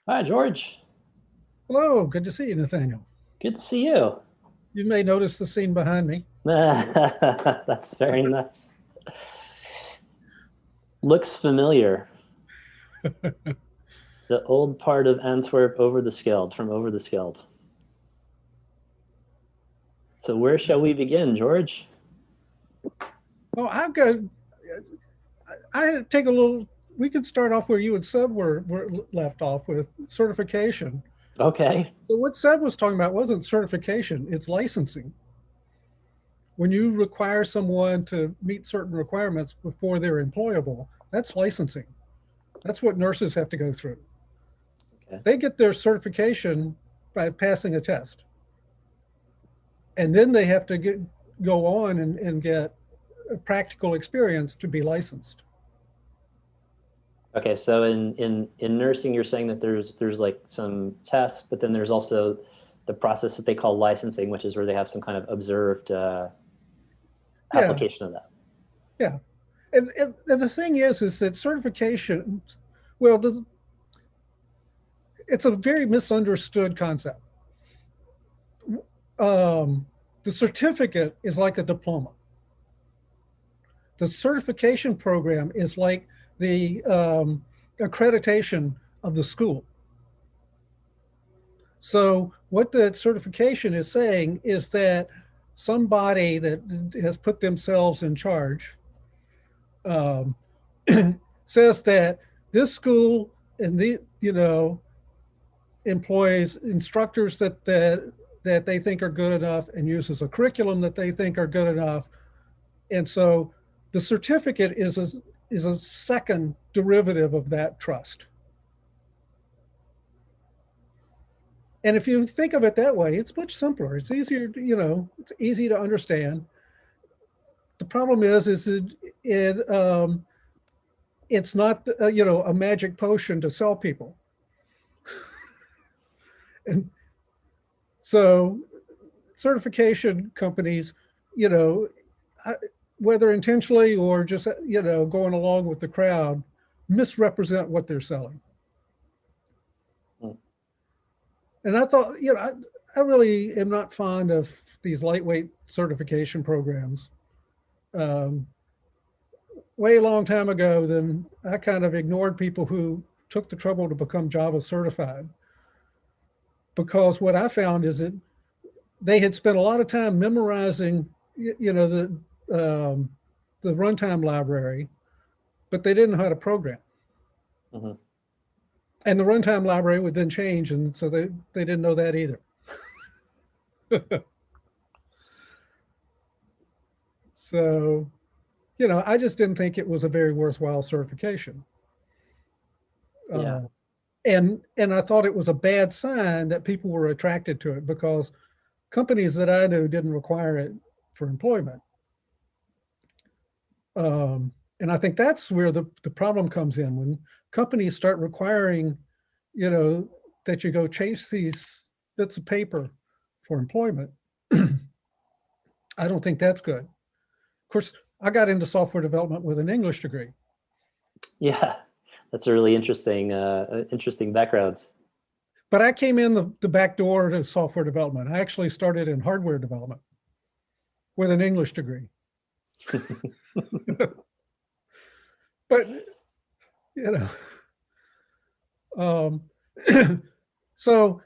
Hi, George. Hello, good to see you, Nathaniel. Good to see you. You may notice the scene behind me. That's very nice. Looks familiar. The old part of Antwerp over the Skeld, from over the Skeld. So where shall we begin, George? Oh, I take a little, we could start off where you and Seb were left off with certification. Okay. So what Seb was talking about wasn't certification, it's licensing. When you require someone to meet certain requirements before they're employable, that's licensing. That's what nurses have to go through. Okay. They get their certification by passing a test. And then they have to go on and get a practical experience to be licensed. Okay, so in nursing, you're saying that there's like some tests, but then there's also the process that they call licensing, which is where they have some kind of observed Yeah, application of that. yeah. And the thing is that certification, well, it's a very misunderstood concept. Um, the certificate is like a diploma. The certification program is like the accreditation of the school. So what the certification is saying is that somebody that has put themselves in charge um, says that this school and the employs instructors that they think are good enough and uses a curriculum that they think are good enough, and so the certificate is a second derivative of that trust. And if you think of it that way, it's much simpler. It's easier, it's easy to understand. The problem is it's not a magic potion to sell people. And so certification companies, you know, whether intentionally or just going along with the crowd, misrepresent what they're selling. Hmm. And I thought, I really am not fond of these lightweight certification programs. Um, Way long time ago, then I kind of ignored people who took the trouble to become Java certified, because what I found is that they had spent a lot of time memorizing, um, the runtime library, but they didn't know how to program. Mhm. And the runtime library would then change, and so they didn't know that either. So, I just didn't think it was a very worthwhile certification. Yeah. Uh, and I thought it was a bad sign that people were attracted to it, because companies that I knew didn't require it for employment. And I think that's where the problem comes in, when companies start requiring, you know, that you go chase these bits of paper for employment. I don't think that's good. Of course, I got into software development with an English degree, Yeah. That's a really interesting background. but I came in the back door to software development. I actually started in hardware development with an English degree. But, you know, um, so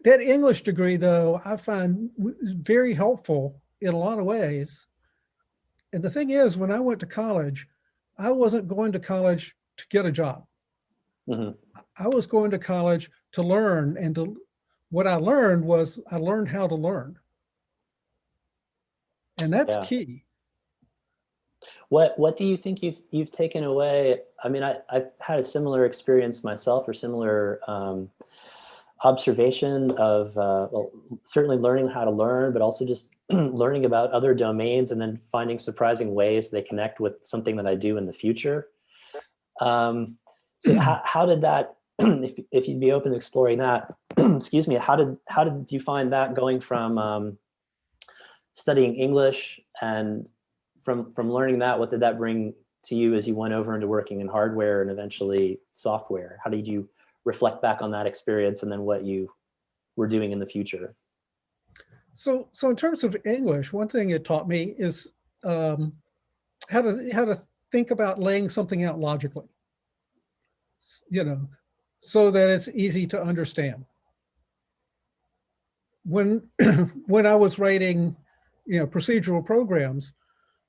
that English degree, though, I find very helpful in a lot of ways. And the thing is, when I went to college, I wasn't going to college to get a job. Mhm. I was going to college to learn, and what I learned how to learn, and that's Yeah. key. What do you think you've taken away? I mean, I've had a similar experience myself, or similar observation of well, certainly learning how to learn, but also just learning about other domains and then finding surprising ways they connect with something that I do in the future. Um, so how did that? If you'd be open to exploring that, excuse me, how did you find that going from studying English and from learning that, what did that bring to you as you went over into working in hardware and eventually software? How did you reflect back on that experience and then what you were doing in the future. So in terms of English, one thing it taught me is how to think about laying something out logically, so that it's easy to understand. When when I was writing, procedural programs,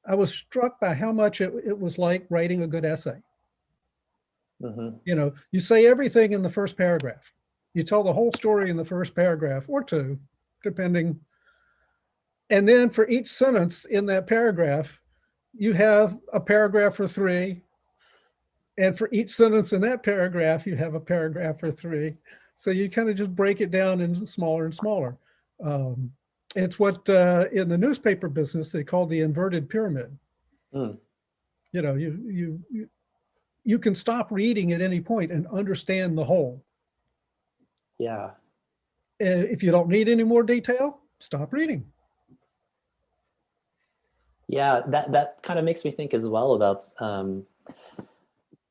I was struck by how much it was like writing a good essay. You say everything in the first paragraph. You tell the whole story in the first paragraph or two, depending. And then for each sentence in that paragraph, you have a paragraph or three. And for each sentence in that paragraph, you have a paragraph or three. So you kind of just break it down into smaller and smaller. It's what in the newspaper business they call the inverted pyramid. You can stop reading at any point and understand the whole. Yeah. And if you don't need any more detail, stop reading. Yeah, that kind of makes me think as well about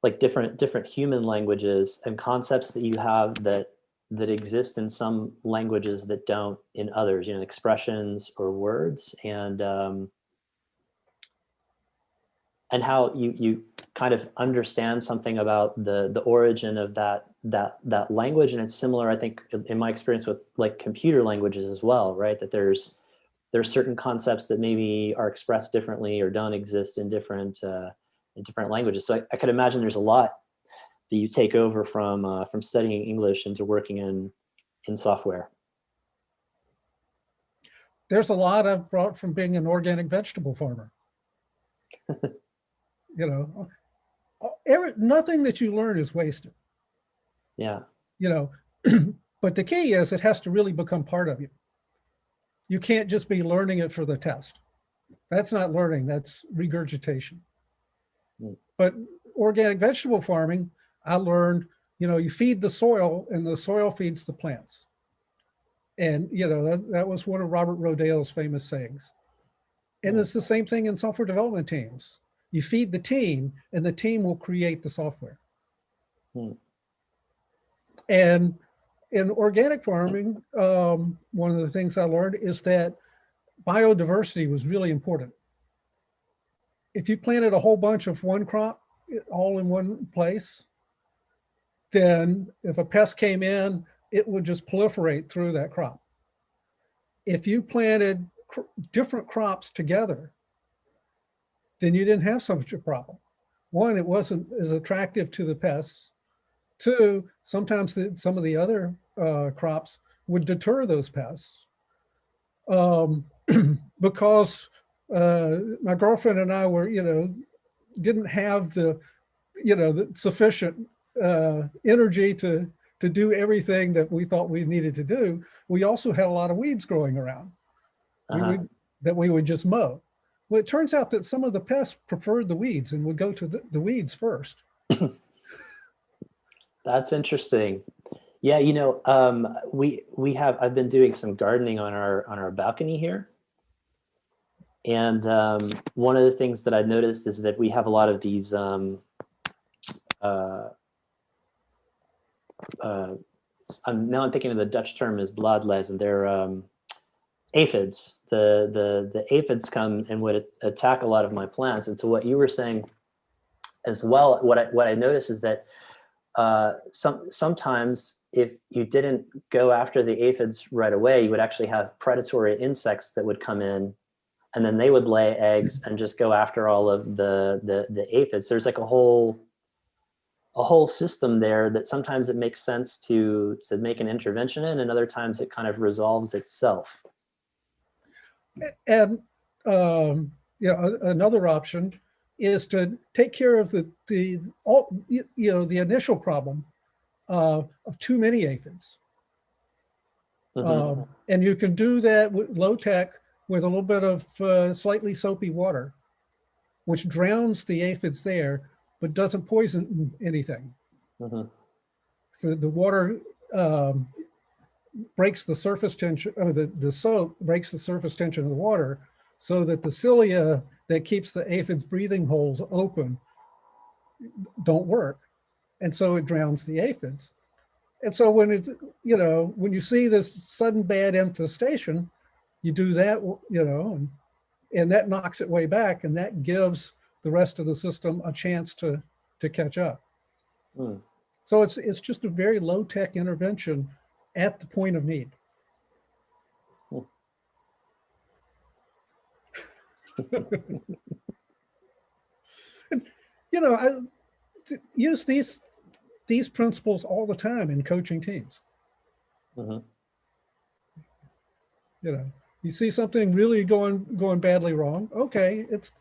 like different human languages and concepts that you have that exist in some languages that don't in others, expressions or words, and how you kind of understand something about the origin of that language. And it's similar, I think, in my experience with like computer languages as well, right? That there's certain concepts that maybe are expressed differently or don't exist in different languages. So I could imagine there's a lot that you take over from studying English into working in software. There's a lot I've brought from being an organic vegetable farmer. Nothing that you learn is wasted. Yeah. But the key is it has to really become part of you. You can't just be learning it for the test. That's not learning, that's regurgitation. But organic vegetable farming, I learned, you feed the soil and the soil feeds the plants. And, that was one of Robert Rodale's famous sayings. And it's the same thing in software development teams. You feed the team and the team will create the software. And in organic farming, one of the things I learned is that biodiversity was really important. If you planted a whole bunch of one crop all in one place, then if a pest came in, it would just proliferate through that crop. If you planted different crops together, then you didn't have so much a problem. One, it wasn't as attractive to the pests. Two, sometimes some of the other crops would deter those pests because my girlfriend and I were, didn't have the sufficient energy to do everything that we thought we needed to do. We also had a lot of weeds growing around that we would just mow. Well, it turns out that some of the pests preferred the weeds and would go to the weeds first. That's interesting. Yeah, I've been doing some gardening on our balcony here. And one of the things that I've noticed is that we have a lot of these I'm thinking of the Dutch term is bladlezen, and they're aphids. The aphids come and would attack a lot of my plants. And so what you were saying as well, what I noticed is that sometimes if you didn't go after the aphids right away, you would actually have predatory insects that would come in, and then they would lay eggs and just go after all of the aphids. There's like a whole system there that sometimes it makes sense to make an intervention in, and other times it kind of resolves itself. And another option is to take care of the initial problem of too many aphids. And you can do that with low tech with a little bit of slightly soapy water, which drowns the aphids there, but doesn't poison anything. So the water breaks the surface tension, or the soap breaks the surface tension of the water, so that the cilia that keeps the aphids' breathing holes open don't work. And so it drowns the aphids. And so when it's, when you see this sudden bad infestation, you do that, and that knocks it way back, and that gives the rest of the system a chance to catch up. Hmm. So it's just a very low tech intervention at the point of need. Hmm. And, I use these principles all the time in coaching teams. Mm-hmm. You see something really going badly wrong. Okay, it's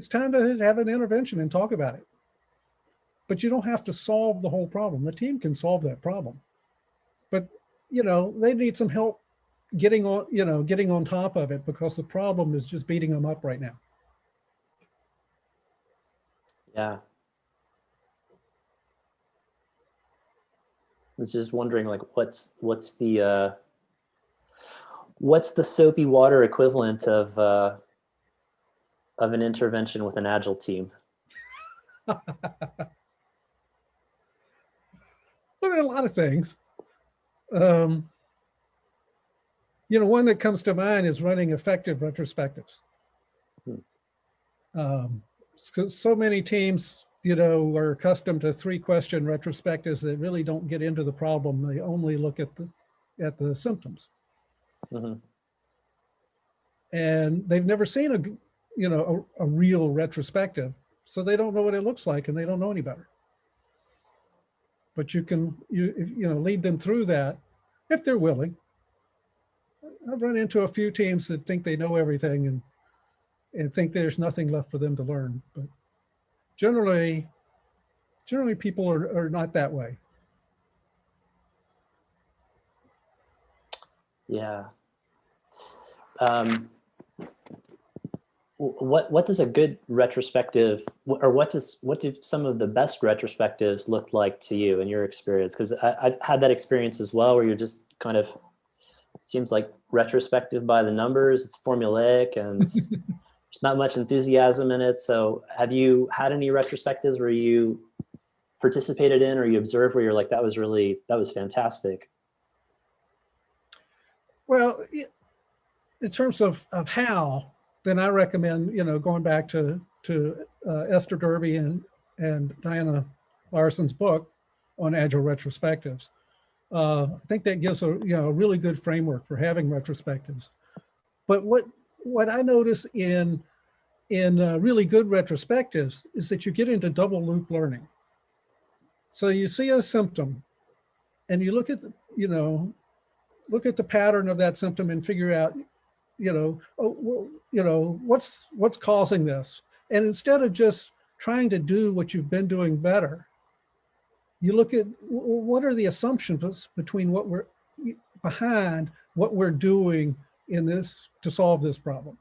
time to have an intervention and talk about it. But you don't have to solve the whole problem. The team can solve that problem. But they need some help getting on top of it, because the problem is just beating them up right now. Yeah. I was just wondering, like, what's the soapy water equivalent of an intervention with an agile team? Well, there are a lot of things. One that comes to mind is running effective retrospectives. So many teams, are accustomed to 3-question retrospectives that really don't get into the problem. They only look at the symptoms. Mm-hmm. And they've never seen a real retrospective, so they don't know what it looks like, and they don't know any better. But you can lead them through that if they're willing. I've run into a few teams that think they know everything and think there's nothing left for them to learn. But generally people are not that way. Yeah. What does a good retrospective, or what do some of the best retrospectives look like to you in your experience? Because I've had that experience as well, where you're just kind of, seems like retrospective by the numbers. It's formulaic and there's not much enthusiasm in it. So have you had any retrospectives where you participated in, or you observed, where you're like, that was fantastic? Well, in terms of how, then I recommend, going back to Esther Derby and Diana Larson's book on agile retrospectives. I think that gives a really good framework for having retrospectives. But what I notice in really good retrospectives is that you get into double loop learning. So you see a symptom, and you look at the pattern of that symptom and figure out, what's causing this. And instead of just trying to do what you've been doing better, you look at what are the assumptions behind what we're doing in this to solve this problem.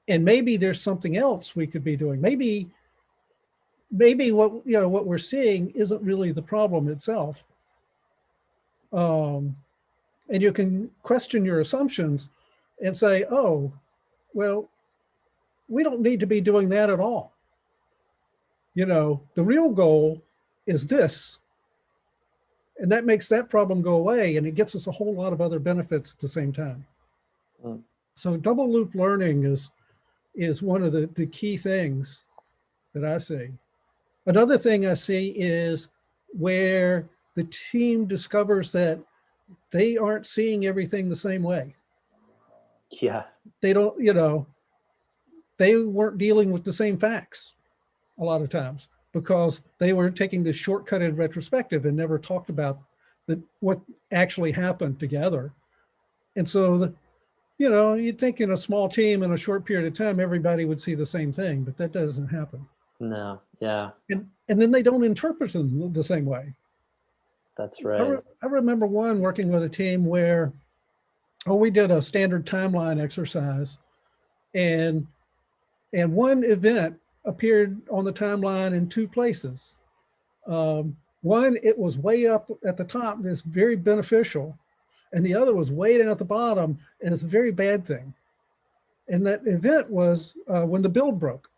And maybe there's something else we could be doing. Maybe what we're seeing isn't really the problem itself. And you can question your assumptions and say, oh, well, we don't need to be doing that at all. The real goal is this. And that makes that problem go away, and it gets us a whole lot of other benefits at the same time. Mm. So double loop learning is one of the key things that I see. Another thing I see is where the team discovers that they aren't seeing everything the same way. Yeah. They don't, they weren't dealing with the same facts a lot of times, because they were taking this shortcutted retrospective and never talked about what actually happened together. And so, you'd think in a small team in a short period of time, everybody would see the same thing, but that doesn't happen. No. Yeah. And then they don't interpret them the same way. That's right. I remember working with a team where, we did a standard timeline exercise, and one event appeared on the timeline in 2 places. One, it was way up at the top and it's very beneficial, and the other was way down at the bottom and it's a very bad thing. And that event was when the build broke.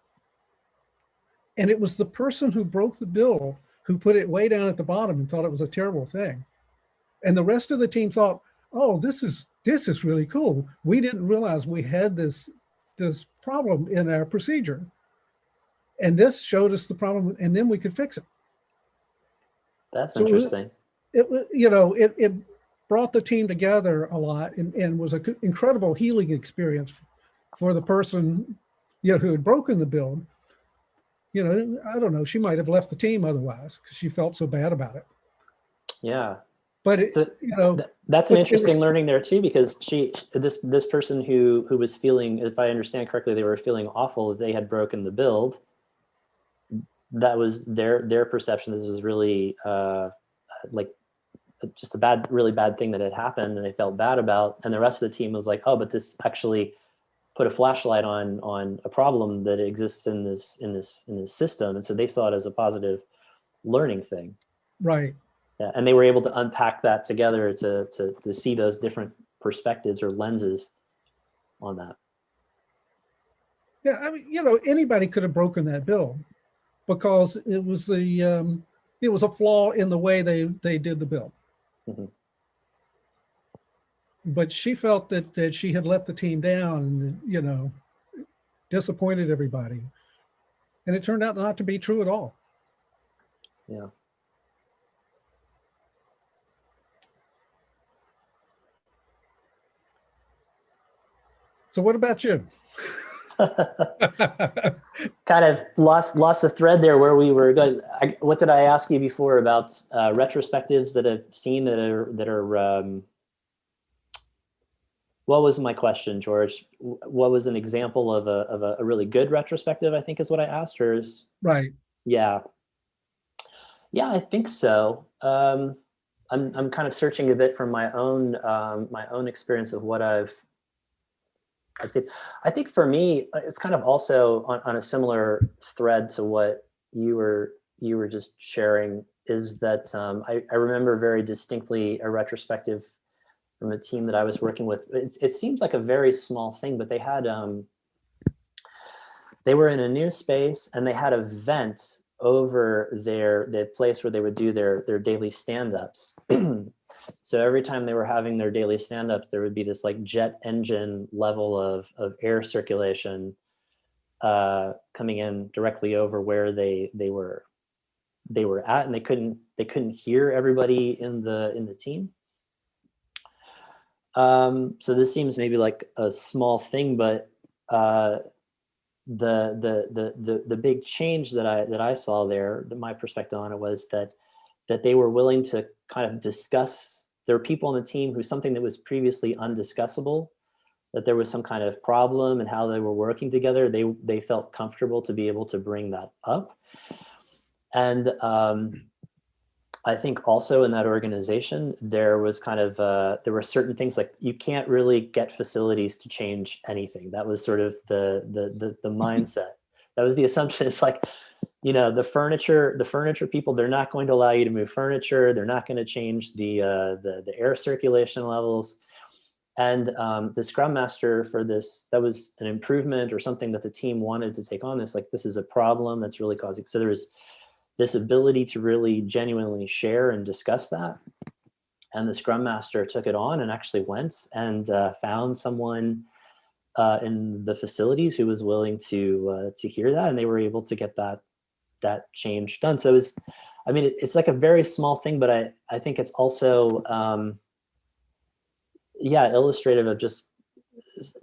And it was the person who broke the build who put it way down at the bottom and thought it was a terrible thing. And the rest of the team thought, oh, this is really cool. We didn't realize we had this problem in our procedure. And this showed us the problem, and then we could fix it. That's interesting. It brought the team together a lot, and was an incredible healing experience for the person, who had broken the build. I don't know, she might have left the team otherwise because she felt so bad about it. Yeah. But that's an interesting learning there too, because this person who was feeling, if I understand correctly, they were feeling awful. They had broken the build. That was their perception. This was really like just a really bad thing that had happened, and they felt bad about. And the rest of the team was like, oh, but this actually put a flashlight on a problem that exists in this system, and so they saw it as a positive learning thing. Right. Yeah, and they were able to unpack that together to see those different perspectives or lenses on that. Yeah, I mean, anybody could have broken that build because it was a flaw in the way they did the build. Mm-hmm. But she felt that she had let the team down and, disappointed everybody. And it turned out not to be true at all. Yeah. So what about you? Kind of lost the thread there where we were going. What did I ask you before about retrospectives that I've seen that are what was my question, George? What was an example of a really good retrospective, I think is what I asked her. Right. Yeah, I think so. I'm kind of searching a bit from my own experience of what I've seen. I think for me, it's kind of also on a similar thread to what you were just sharing, is that I remember very distinctly a retrospective from a team that I was working with. It seems like a very small thing, but they had they were in a new space, and they had a vent over the place where they would do their daily stand-ups. So every time they were having their daily stand-ups, there would be this like jet engine level of air circulation coming in directly over where they were at, and they couldn't hear everybody in the team. So this seems maybe like a small thing, but the big change that I saw there, my perspective on it was that they were willing to kind of discuss. There were people on the team who something that was previously undiscussable, that there was some kind of problem and how they were working together, they felt comfortable to be able to bring that up. And I think also in that organization, there was kind of, there were certain things like you can't really get facilities to change anything. That was sort of the mindset. That was the assumption. It's like, the furniture people, they're not going to allow you to move furniture. They're not going to change the air circulation levels. And the Scrum Master for this, that was an improvement or something that the team wanted to take on. This is a problem that's really causing. So there was this ability to really genuinely share and discuss that. And the Scrum Master took it on and actually went and found someone in the facilities who was willing to hear that, and they were able to get that change done. So it's like a very small thing, but I think it's also illustrative of just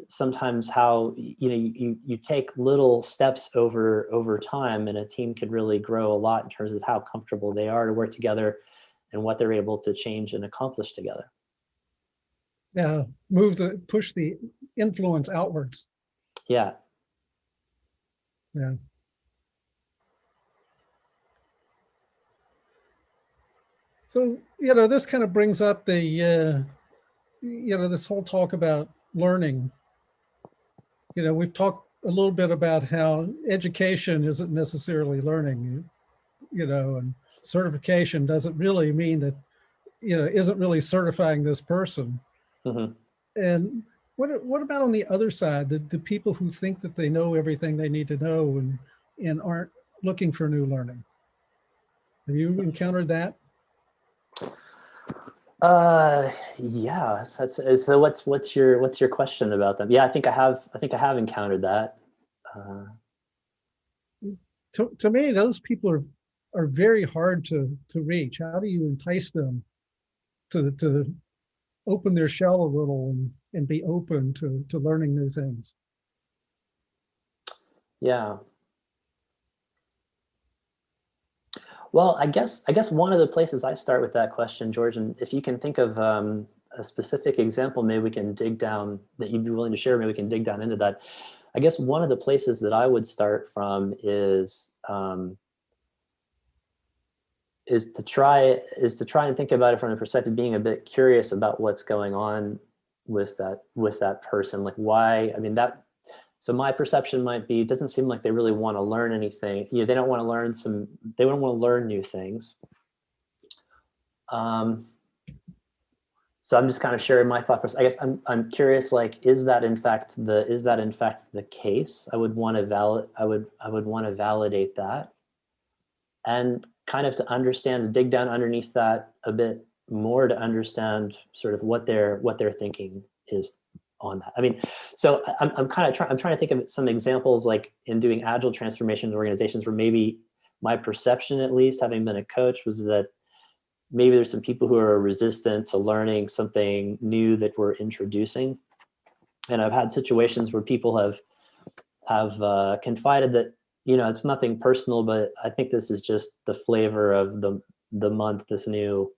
sometimes how you take little steps over time, and a team can really grow a lot in terms of how comfortable they are to work together and what they're able to change and accomplish together. Yeah, push the influence outwards. Yeah. So, this kind of brings up the, this whole talk about learning. We've talked a little bit about how education isn't necessarily learning, and certification doesn't really mean that, isn't really certifying this person. Mm-hmm. And what about on the other side, the people who think that they know everything they need to know and aren't looking for new learning? Have you encountered that? Yeah. So what's your question about them? Yeah, I think I have encountered that. Uh, To me, those people are very hard to reach. How do you entice them to open their shell a little and be open to learning new things? yeah. Well, I guess one of the places I start with that question, George, and if you can think of a specific example, maybe we can dig down that you'd be willing to share. Maybe we can dig down into that. I guess one of the places that I would start from is to try and think about it from the perspective of being a bit curious about what's going on with that person. Like why? I mean that. So my perception might be, it doesn't seem like they really want to learn anything. They don't want to learn they don't want to learn new things. Um, so I'm just kind of sharing my thought process. I guess I'm curious, like, is that in fact the case? I would want to validate that, and kind of to dig down underneath that a bit more to understand sort of what their thinking is on that. I mean, so I'm trying to think of some examples, like in doing agile transformation in organizations, where maybe my perception, at least having been a coach, was that maybe there's some people who are resistant to learning something new that we're introducing. And I've had situations where people have confided that, it's nothing personal, but I think this is just the flavor of the month, this new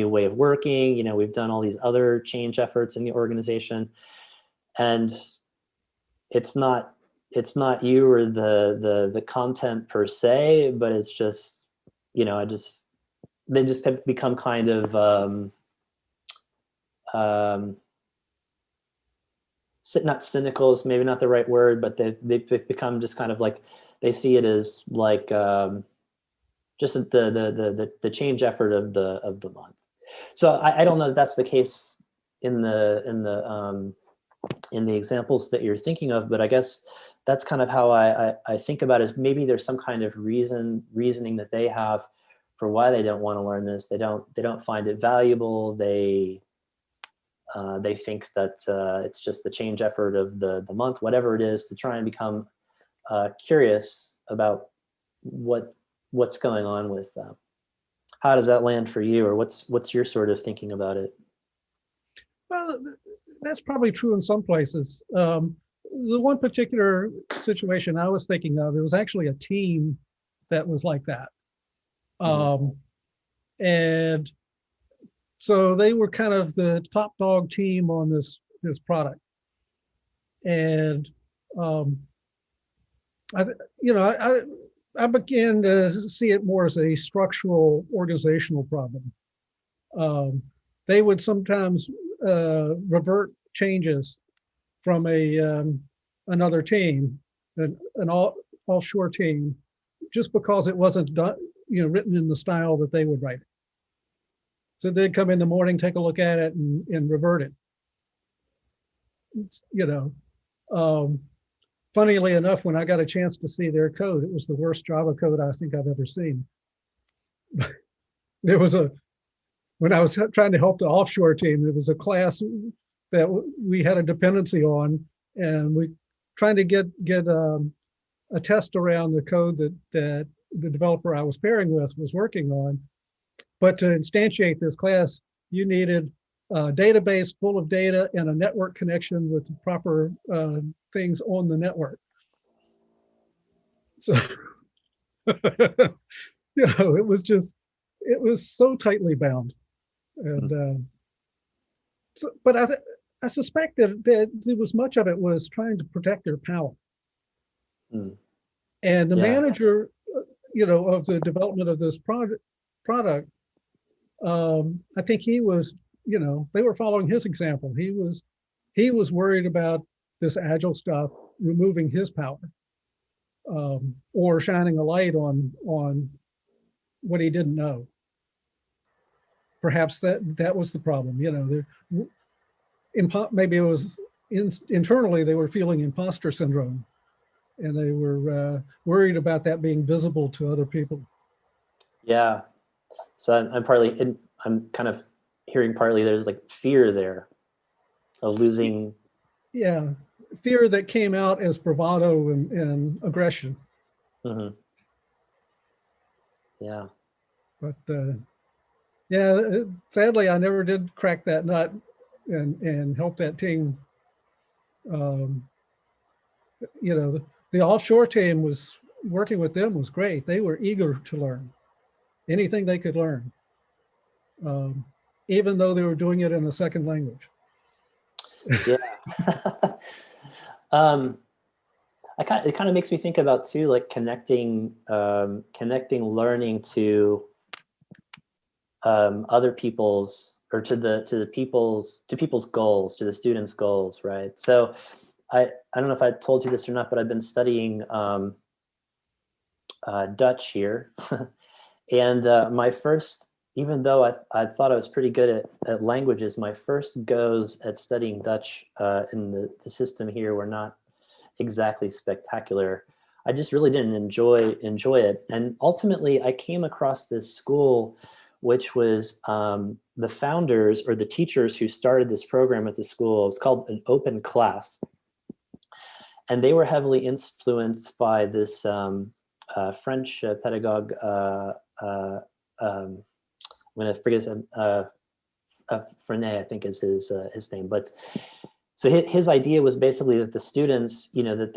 way of working. We've done all these other change efforts in the organization, and it's not you or the content per se, but it's just, they just have become kind of not cynical is maybe not the right word, but they've become just kind of like, they see it as like just the change effort of the month. So I don't know if that's the case in the examples that you're thinking of, but I guess that's kind of how I think about it, is maybe there's some kind of reasoning that they have for why they don't want to learn this. They don't find it valuable. They think that it's just the change effort of the month, whatever it is, to try and become curious about what's going on with them. How does that land for you, or what's your sort of thinking about it? Well, that's probably true in some places. The one particular situation I was thinking of, it was actually a team that was like that. Um, and so they were kind of the top dog team on this product. And I, I began to see it more as a structural organizational problem. They would sometimes revert changes from another team, an offshore team, just because it wasn't done, written in the style that they would write it. So they'd come in the morning, take a look at it, and revert it. Funnily enough, when I got a chance to see their code, it was the worst Java code I think I've ever seen. There was when I was trying to help the offshore team, there was a class that we had a dependency on, and we trying to get a test around the code that the developer I was pairing with was working on. But to instantiate this class, you needed a database full of data and a network connection with the proper things on the network. So, it was so tightly bound. And but I suspect that there was much of it was trying to protect their power. And the manager, of the development of this product, I think he was, they were following his example. He was worried about this agile stuff removing his power, or shining a light on what he didn't know. Perhaps that was the problem. Maybe it was internally they were feeling imposter syndrome, and they were worried about that being visible to other people. Yeah. So I'm kind of hearing partly there's like fear there of losing. Yeah, fear that came out as bravado and aggression. Mhm. Yeah. But yeah, sadly, I never did crack that nut and help that team. Um, the offshore team was working with them was great. They were eager to learn anything they could learn, um, even though they were doing it in a second language. Yeah. um, it kind of makes me think about too, like connecting learning to other people's, or to people's goals, to the students' goals, right? So I don't know if I told you this or not, but I've been studying Dutch here, and my first, even though I thought I was pretty good at languages, my first goes at studying Dutch in the system here were not exactly spectacular. I just really didn't enjoy it, and ultimately I came across this school, which was the founders or the teachers who started this program at the school. It's called an open class, and they were heavily influenced by this French pedagogue. Uh, um, I'm going to forget his Frenet, I think is his name. But so his idea was basically that the students, that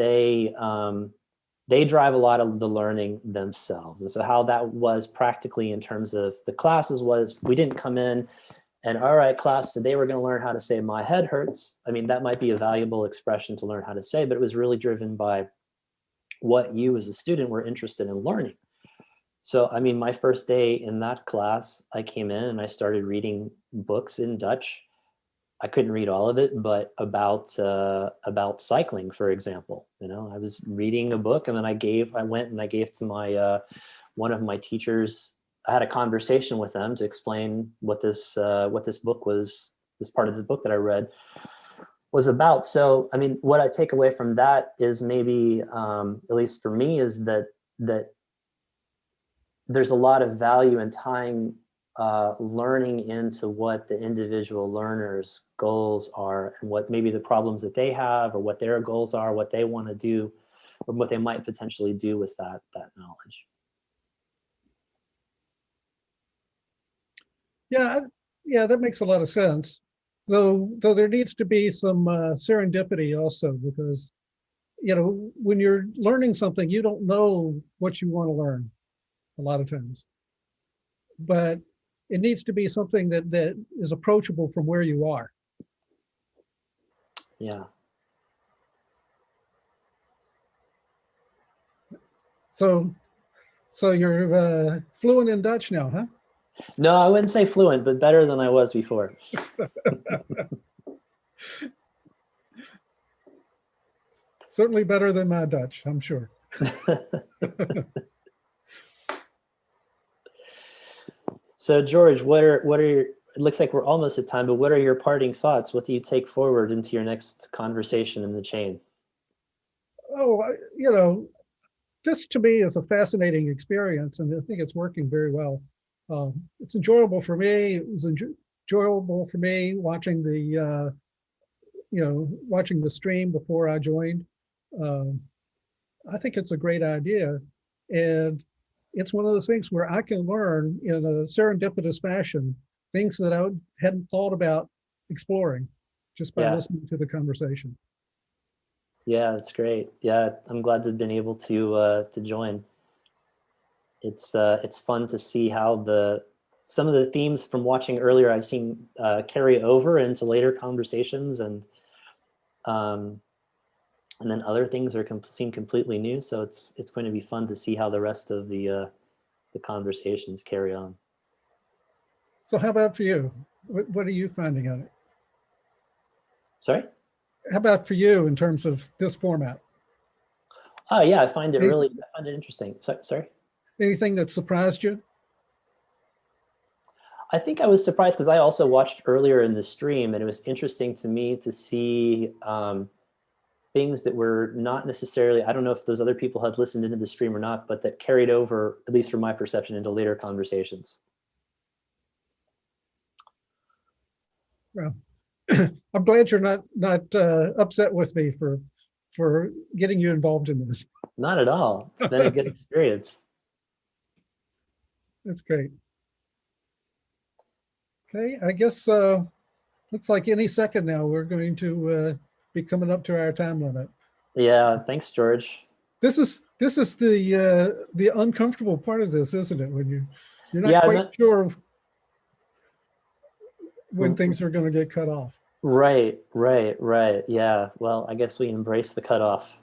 they drive a lot of the learning themselves. And so how that was practically in terms of the classes was, we didn't come in and, all right, class, today we're going to learn how to say my head hurts. I mean, that might be a valuable expression to learn how to say, but it was really driven by what you as a student were interested in learning. So, I mean, my first day in that class, I came in and I started reading books in Dutch. I couldn't read all of it, but about cycling, for example. I was reading a book, and then I went and I gave to my one of my teachers. I had a conversation with them to explain what this book was, this part of the book that I read was about. So, I mean, what I take away from that is maybe, at least for me, is that there's a lot of value in tying learning into what the individual learner's goals are, and what maybe the problems that they have, or what their goals are, what they want to do, or what they might potentially do with that knowledge. Yeah, yeah, that makes a lot of sense. Though there needs to be some serendipity also, because when you're learning something, you don't know what you want to learn a lot of times, but it needs to be something that is approachable from where you are. Yeah. So, so you're fluent in Dutch now, huh? No, I wouldn't say fluent, but better than I was before. Certainly better than my Dutch, I'm sure. So, George, what are your, it looks like we're almost at time, but what are your parting thoughts? What do you take forward into your next conversation in the chain? Oh, this to me is a fascinating experience, and I think it's working very well. It's enjoyable for me. It was enjoyable for me watching watching the stream before I joined. Um, I think it's a great idea, and it's one of those things where I can learn in a serendipitous fashion things that hadn't thought about exploring just by Yeah. listening to the conversation. Yeah, that's great. Yeah, I'm glad to have been able to join. It's fun to see how some of the themes from watching earlier I've seen carry over into later conversations, um, and then other things seem completely new. So it's going to be fun to see how the rest of the conversations carry on. So, how about for you? What are you finding on it? Sorry? How about for you in terms of this format? Oh yeah, Any- I find it interesting. Sorry. Anything that surprised you? I think I was surprised because I also watched earlier in the stream, and it was interesting to me to see things that were not necessarily, I don't know if those other people had listened into the stream or not, but that carried over, at least from my perception, into later conversations. Well, I'm glad you're not upset with me for getting you involved in this. Not at all. It's been a good experience. That's great. Okay, I guess looks like any second now we're going to be coming up to our time limit. Yeah, thanks, George. This is the uncomfortable part of this, isn't it? When you're not Yeah, quite sure when things are going to get cut off. right. Yeah. Well, I guess we embrace the cutoff.